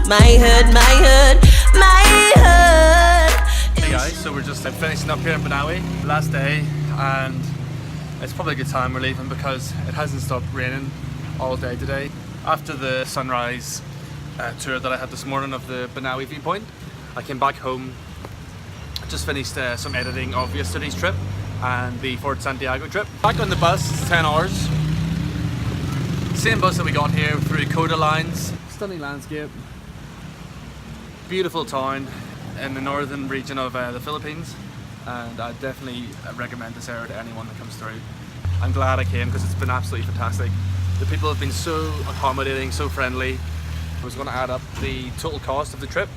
my hood, my hood, my hood. Hey guys, so we're just finishing up here in Banaue, last day, and it's probably a good time we're leaving because it hasn't stopped raining all day today. After the sunrise tour that I had this morning of the Banaue viewpoint, I came back home, just finished some editing of yesterday's trip and the Fort Santiago trip. Back on the bus, it's 10 hours. Same bus that we got here through Coda lines. Stunning landscape, beautiful town in the northern region of the Philippines, and I definitely recommend this area to anyone that comes through. I'm glad I came because it's been absolutely fantastic. The people have been so accommodating, so friendly. I was going to add up the total cost of the trip,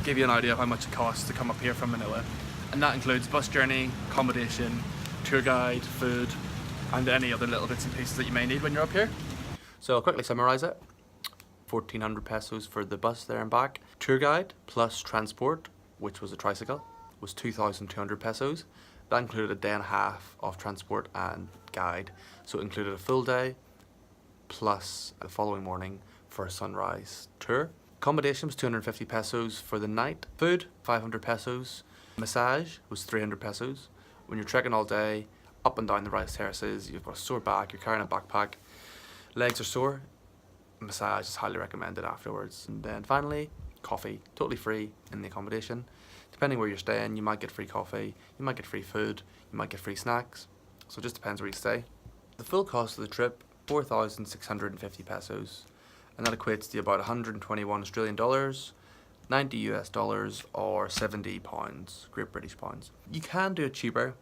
give you an idea of how much it costs to come up here from Manila, and that includes bus journey, accommodation, tour guide, food, and any other little bits and pieces that you may need when you're up here. So I'll quickly summarize it. 1,400 pesos for the bus there and back. Tour guide plus transport, which was a tricycle, was 2,200 pesos. That included a day and a half of transport and guide. So it included a full day plus the following morning for a sunrise tour. Accommodation was 250 pesos for the night. Food, 500 pesos. Massage was 300 pesos. When you're trekking all day, up and down the rice terraces, you've got a sore back, you're carrying a backpack, legs are sore, massage is highly recommended afterwards. And then finally, coffee, totally free in the accommodation. Depending where you're staying, you might get free coffee, you might get free food, you might get free snacks. So it just depends where you stay. The full cost of the trip, 4,650 pesos. And that equates to about 121 Australian dollars, 90 US dollars, or 70 pounds, Great British pounds. You can do it cheaper.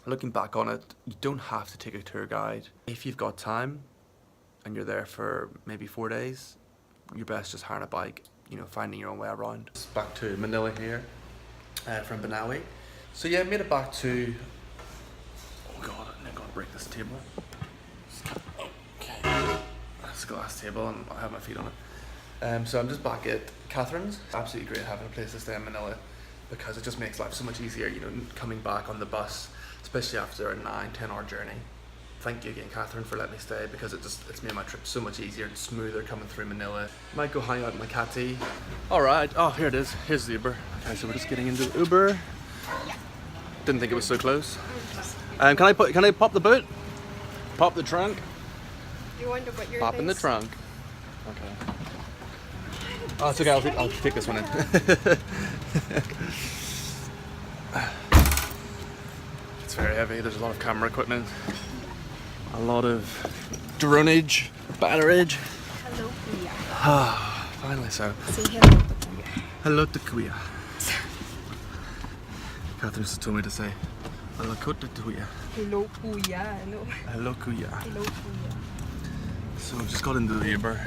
Looking back on it, you don't have to take a tour guide. If you've got time and you're there for maybe 4 days, you're best just hiring a bike, you know, finding your own way around. Back to Manila here from Banaue. So yeah, I made it back to, oh god, I'm gonna break this table. Okay. It's a glass table and I have my feet on it. So I'm just back at Kathrynns. Absolutely great having a place to stay in Manila because it just makes life so much easier, you know, coming back on the bus, especially after a 9-10 hour journey. Thank you again, Catherine, for letting me stay because it's made my trip so much easier and smoother coming through Manila. Might go hang out in Makati. Alright, oh here it is, here's the Uber. Okay, so we're just getting into the Uber. Didn't think it was so close. Can I pop the boot? Pop the trunk? You wonder what your Pop in the trunk. Okay. Oh, it's okay, I'll take this one in. It's very heavy, there's a lot of camera equipment. A lot of droneage, batterage. Hello, Kuya. Ah, finally so. Say hello to Kuya. Hello to Kuya. Catherine just told me to say hello to Kuya. Hello, Kuya. No. Hello Kuya. Hello, Kuya. So we've just got into the Uber.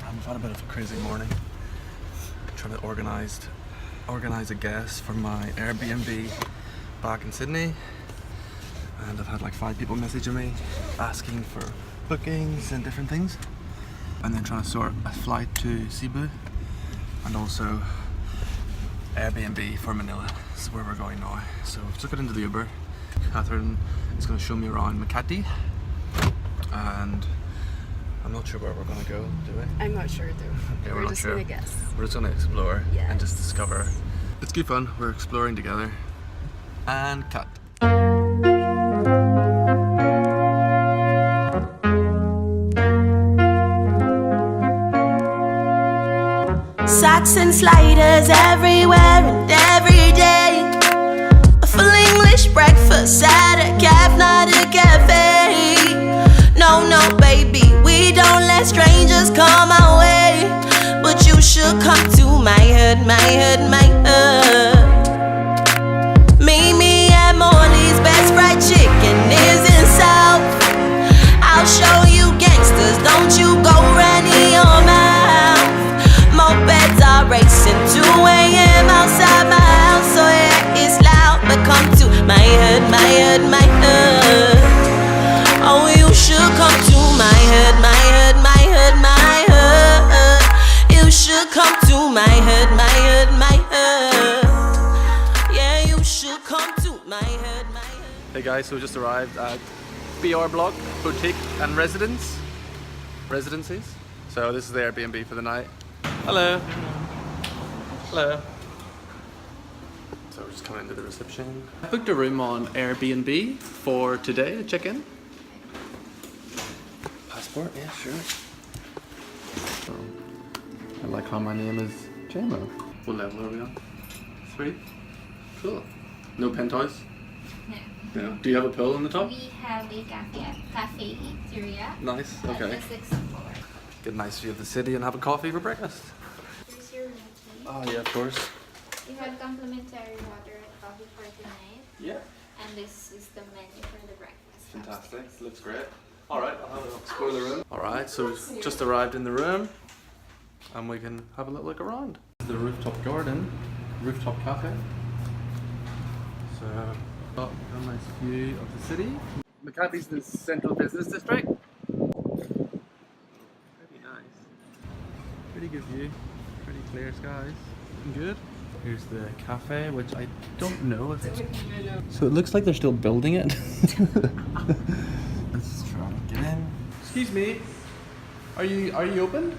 I've had a bit of a crazy morning. Trying to organize a guest for my AirBnB back in Sydney. And I've had like 5 people messaging me asking for bookings and different things. And then trying to sort a flight to CEBU and also AirBnB for Manila. This is where we're going now. So we've just got into the Uber. Catherine is going to show me around Makati. And I'm not sure where we're going to go, do we? I'm not sure too. Okay, we're not just sure. gonna guess. We're just going to explore and Yes. just discover. It's good fun. We're exploring together. And cut. Socks and sliders everywhere and every day. A full English breakfast at a caf, not a cafe. No, no, baby, we don't let strangers come our way. But you should come to my hood, my hood, my hood. Meet me at Morley's, best fried chicken is in South. I'll show you gangsters, don't you go running your mouth. Mopeds are racing 2 a.m. outside my house, so yeah, it's loud. But come to my hood, my hood, my hood. Oh, you should come to my hood, my hood, my hood, my hood. You should come to my hood, my hood, my hood. Yeah, you should come to my hood, my hood. Hey guys, so we just arrived at BR Block Boutique and Residences. So this is the Airbnb for the night. Hello. Hello. So we're just coming into the reception. I booked a room on Airbnb for today to check in. Passport? Yeah, sure. So, I like how my name is JMO. What level are we on? 3? Cool. No pen toys? No. No. Do you have a pool on the top? We have a cafe area. Nice, okay. At the 6th floor. Get a nice view of the city and have a coffee for breakfast. Here's your room key. Oh yeah, of course. You have complimentary water and coffee for tonight. Yeah. And this is the menu for the breakfast. Fantastic. Looks great. Alright, I'll have a explore the room. Alright, so we've just arrived in the room and we can have a little look around. The rooftop garden, rooftop cafe. So, got a nice view of the city. Makati's the central business district. Pretty nice. Pretty good view. Pretty clear skies. Looking good. Here's the cafe, which I don't know if it's... So it looks like they're still building it. Let's try to get in. Excuse me. Are you open?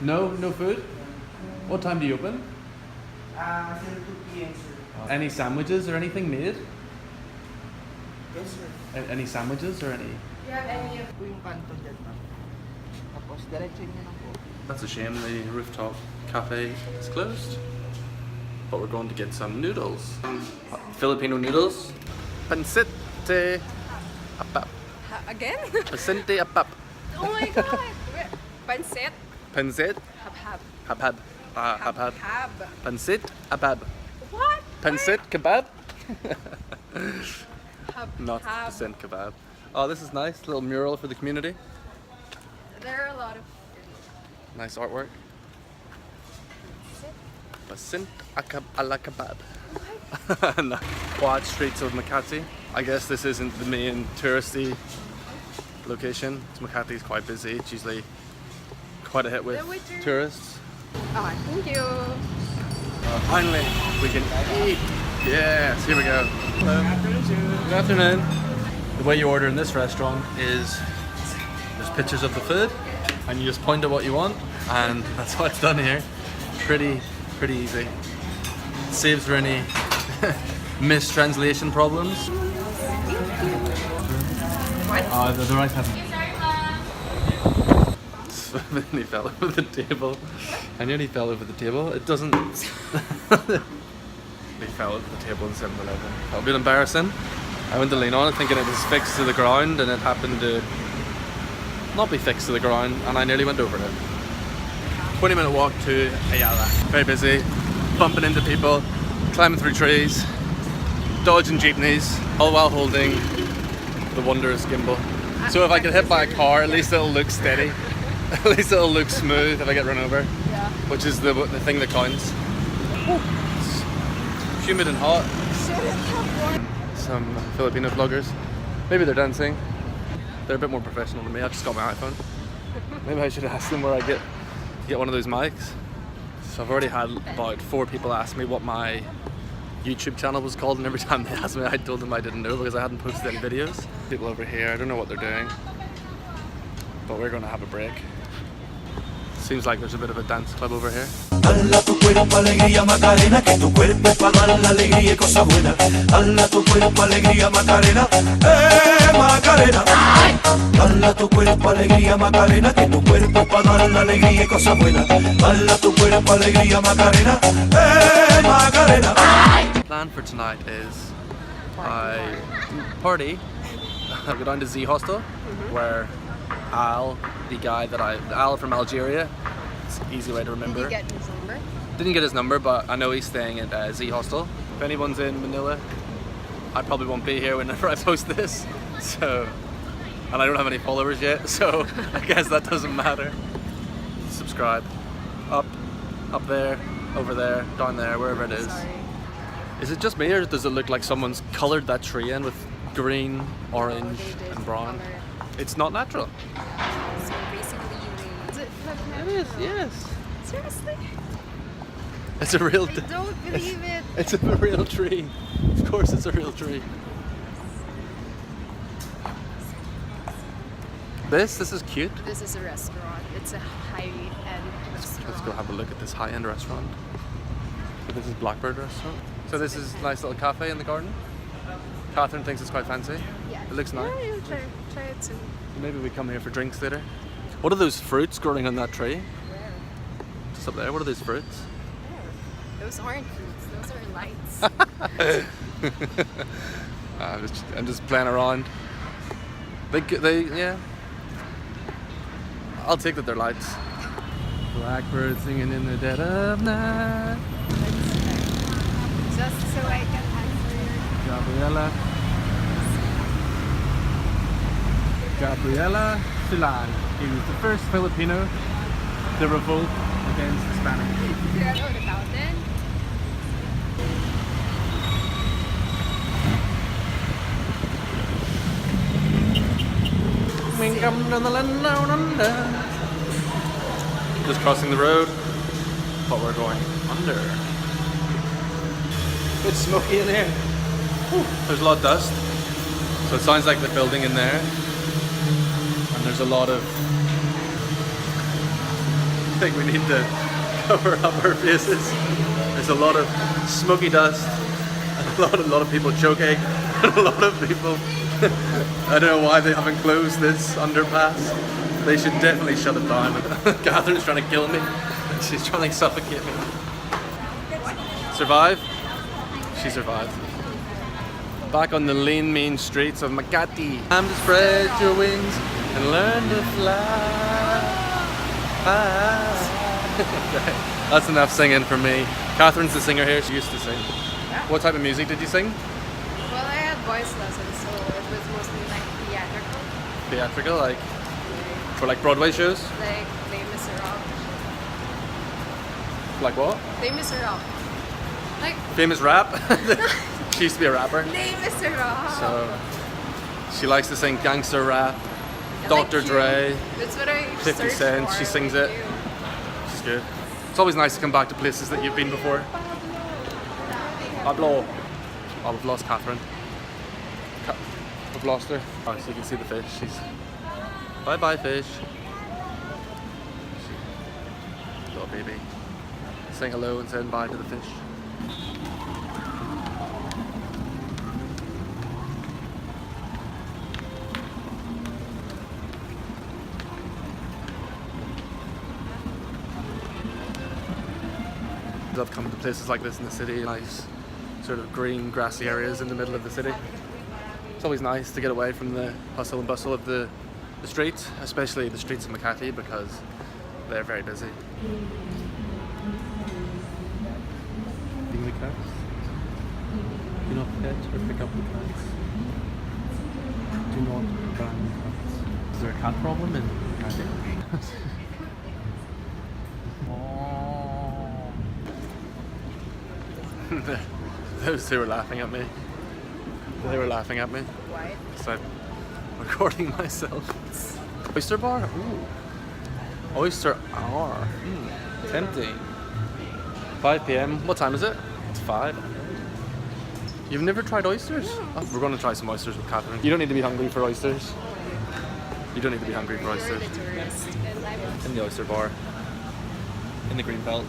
No, no food? What time do you open? Until 2 p.m. sir. Any sandwiches or anything made? Yes sir. Any sandwiches or any? You have any of Ito yung kanto dyan ma'am. Tapos diretso nyo lang po. That's a shame the rooftop cafe is closed. But we're going to get some noodles. Filipino noodles. Pancit apap. again? Pancit apap. Oh my god! Pancit? Pancit Hab-hab. habhab. Habhab. Hab. Pancit apap. What? Pancit kebab? Hab. Not Hab. pancit kebab. Oh, this is nice. Little mural for the community. There are a lot of... Nice artwork. Pancit ala kebab. No. Quad streets of Makati. I guess this isn't the main touristy location. Makati is quite busy. It's usually quite a hit with The waiter. tourists. Ah, thank you. Finally, we can eat. Yes, here we go. Hello. Good afternoon. The way you order in this restaurant is there's pictures of the food and you just point at what you want, and that's how it's done here. Pretty easy. Saves for any mistranslation problems. What? The rice hasn't. Sorry, ma'am. He fell over the table. I nearly fell over the table. It doesn't. He fell over the table in 7-Eleven. That would be embarrassing. I went to lean on it thinking it was fixed to the ground, and it happened to not be fixed to the ground, and I nearly went over it. 20-minute walk to Ayala. Very busy, bumping into people, climbing through trees, dodging jeepneys, all while holding the wondrous gimbal. So if I get hit by a car, at least it'll look steady. At least it'll look smooth if I get run over. Yeah. Which is the thing that counts. It's humid and hot. Some Filipino vloggers. Maybe they're dancing. They're a bit more professional than me. I've just got my iPhone. Maybe I should ask them where I get one of those mics. So I've already had about 4 people ask me what my YouTube channel was called, and every time they asked me I told them I didn't know because I hadn't posted any videos. People over here, I don't know what they're doing, but we're going to have a break. Seems like there's a bit of a dance club over here. Dala tu cuerpo alegría Macarena, que tu cuerpo es para dar la alegría y cosa buena. Dala tu cuerpo alegría Macarena, Macarena. Dala tu cuerpo alegría Macarena, que tu cuerpo es para dar la alegría y cosa buena. Dala tu cuerpo alegría Macarena, Macarena. Plan for tonight is I party. I go down to Z Hostel, where Al, the guy that Al from Algeria, it's an easy way to remember. Did you get his number? Didn't get his number, but I know he's staying at Z Hostel. If anyone's in Manila, I probably won't be here whenever I post this. So, and I don't have any followers yet, so I guess that doesn't matter. Subscribe. Up there, over there, down there, wherever it is. Sorry. Is it just me, or does it look like someone's coloured that tree in with green, orange, and brown? It's not natural. So basically you... It is, yes. Seriously? It's a real... I don't believe it. It's a real tree. Of course it's a real tree. This is cute. This is a restaurant. It's a high-end restaurant. Let's go have a look at this high-end restaurant. So this is Blackbird Restaurant. So this is a nice little cafe in the garden. Kathryn thinks it's quite fancy. Yeah. It looks nice. Yeah, you try it too. Maybe we come here for drinks later. What are those fruits growing on that tree? Where? Just up there. What are those fruits? Where? Those aren't fruits. Those are lights. I'm just playing around. Yeah. I'll take that they're lights. Blackbird singing in the dead of night. Just so I can answer your Gabriela Silan. He was the first Filipino to revolt against the Spanish. Oh, the fountain? Just crossing the road, but we're going under. It's smoky in here. There's a lot of dust, so it sounds like the building in there. And there's a lot of. I think we need to cover up our faces. There's a lot of smoky dust, and a lot of people choking, and a lot of people. I don't know why they haven't closed this underpass. They should definitely shut it down. Kathryn's trying to kill me. She's trying to suffocate me. Survive? She survived. Back on the lean, mean streets of Makati. Time to spread your wings and learn to fly. That's enough singing for me. Kathryn's the singer here. She used to sing. What type of music did you sing? Well, I had voice lessons, so it was mostly like theatrical. Theatrical, like for like Broadway shows? Like Les Miserables. Like what? Les Miserables. Like Famous rap? She used to be a rapper. Les Miserables. So she likes to sing gangster rap. I Dr. like Dre, you. That's what I 50 searched Cent, for she sings with it. you. She's good. It's always nice to come back to places that you've been before. Pablo. Oh, we've lost Kathryn. We've lost her. Oh, so you can see the fish. She's. Bye bye, fish. Little baby. Saying hello and saying bye to the fish. I've come to places like this in the city, nice sort of green grassy areas in the middle of the city. It's always nice to get away from the hustle and bustle of the streets, especially the streets of Makati, because they're very busy. Being the cats? Do not catch or pick up the cats. Do not ban cats. Is there a cat problem in Makati? Those two were laughing at me. They were laughing at me. Why? So I'm recording myself. Oyster bar? Ooh. Oyster R. Tempting. 5 p.m. What time is it? It's 5. You've never tried oysters? Oh, we're going to try some oysters with Kathryn. You don't need to be hungry for oysters. You don't need to be hungry for oysters. You're the tourist, and I was In the oyster bar. In the Greenbelt.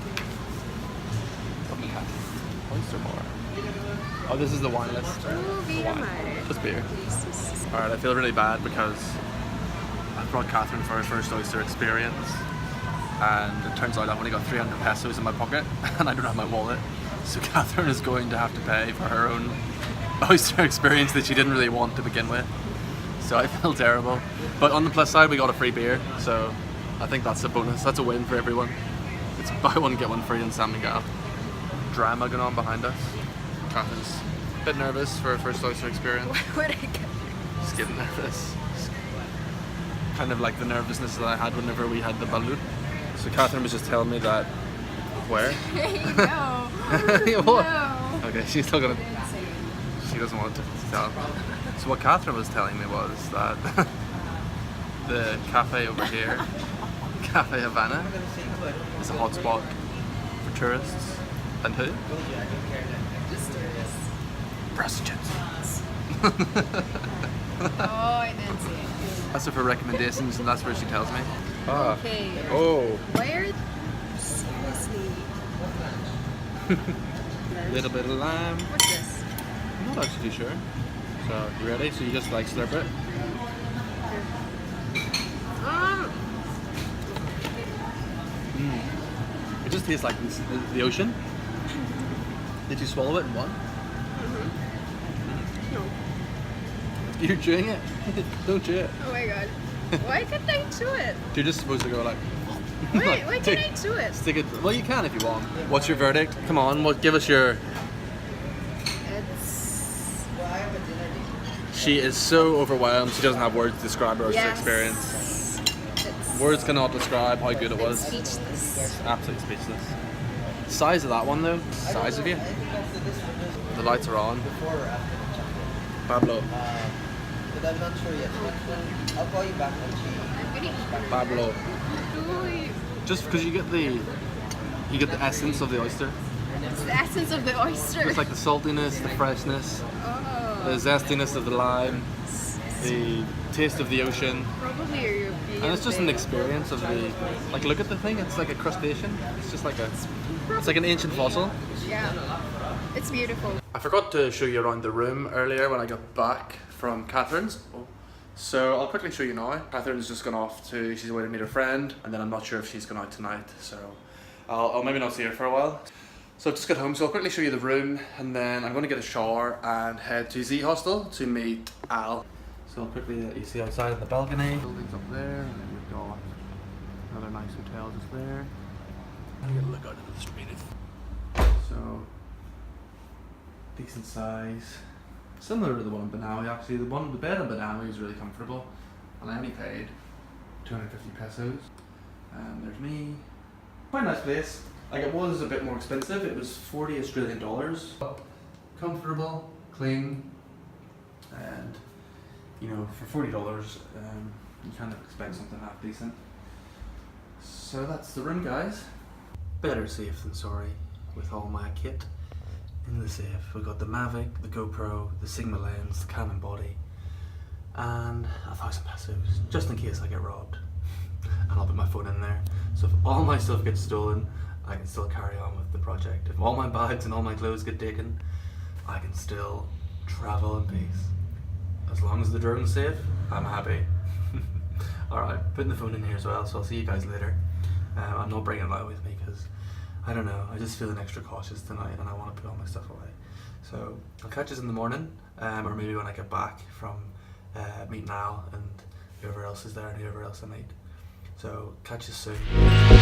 Oyster bar. Oh, this is the wine list. The wine. Just beer. Alright, I feel really bad because I brought Kathryn for her first oyster experience, and it turns out I've only got 300 pesos in my pocket and I don't have my wallet. So Kathryn is going to have to pay for her own oyster experience that she didn't really want to begin with. So I feel terrible. But on the plus side, we got a free beer, so I think that's a bonus. That's a win for everyone. It's buy one, get one free in San Miguel. Drama going on behind us. Kathryn's a bit nervous for her first oyster experience. Why would I get Just getting nervous. Kind of like the nervousness that I had whenever we had the balut. So Kathryn was just telling me that. Where? no. What? No. Okay, she's still gonna. She doesn't want to tell. So what Kathryn was telling me was that the cafe over here, Cafe Havana, is a hotspot for tourists. And who? Just tourists. Prostitutes. Oh, I didn't see it. That's her for recommendations, and that's where she tells me. Okay. Oh. Where? Seriously. Little bit of lime. What's this? I'm not actually too sure. So, you ready? So you just like slurp it? It just tastes like the ocean. Did you swallow it in one? No. You're chewing it? Don't chew it. Oh my god. Why can't I chew it? You're just supposed to go like... Why can't I chew it? Stick it... Well, you can if you want. What's your verdict? Come on, give us your... It's... She is so overwhelmed, she doesn't have words to describe her experience. Words cannot describe how good it was. Speechless. Absolutely speechless. The size of that one though, size of you. The lights are on. Pablo. But I'm not sure yet. I'll call you back when she... Pablo. Just because you get the essence of the oyster. It's the essence of the oyster. It's like the saltiness, the freshness, the zestiness of the lime, the taste of the ocean. Probably a European. And it's just an experience of the, like, look at the thing, it's like a crustacean. It's just like it's like an ancient fossil. Yeah. It's beautiful. I forgot to show you around the room earlier when I got back from Kathrynns. So I'll quickly show you now. Kathryn's just gone off she's away to meet her friend, and then I'm not sure if she's going out tonight, so I'll maybe not see her for a while. So I've just got home, so I'll quickly show you the room, and then I'm going to get a shower and head to Z Hostel to meet Al. So I'll quickly let you see outside of the balcony. Buildings up there, and then we've got another nice hotel just there. I'm going to look out into the street. So, decent size. Similar to the one in Banaue actually. The bed in Banaue is really comfortable, and I only paid 250 pesos. And there's me. Quite a nice place. Like, it was a bit more expensive. It was 40 Australian dollars. Comfortable, clean, and you know, for $40, you kind of expect something half decent. So that's the room, guys. Better safe than sorry with all my kit in the safe. We've got the Mavic, the GoPro, the Sigma lens, the Canon body, and 1,000 pesos, just in case I get robbed. And I'll put my phone in there. So if all my stuff gets stolen, I can still carry on with the project. If all my bags and all my clothes get taken, I can still travel in peace. As long as the drone's safe, I'm happy. Alright, putting the phone in here as well, so I'll see you guys later. I'm not bringing it out with me because, I don't know, I just feeling extra cautious tonight and I want to put all my stuff away. So, I'll catch us in the morning, or maybe when I get back from meeting Al and whoever else is there and whoever else I meet. So, catch us soon.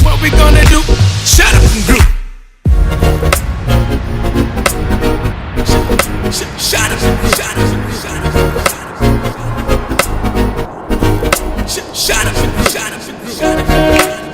What we gonna do? Shut up and group. Shut up, shut up, shut up. Shut up, shut up, shut up.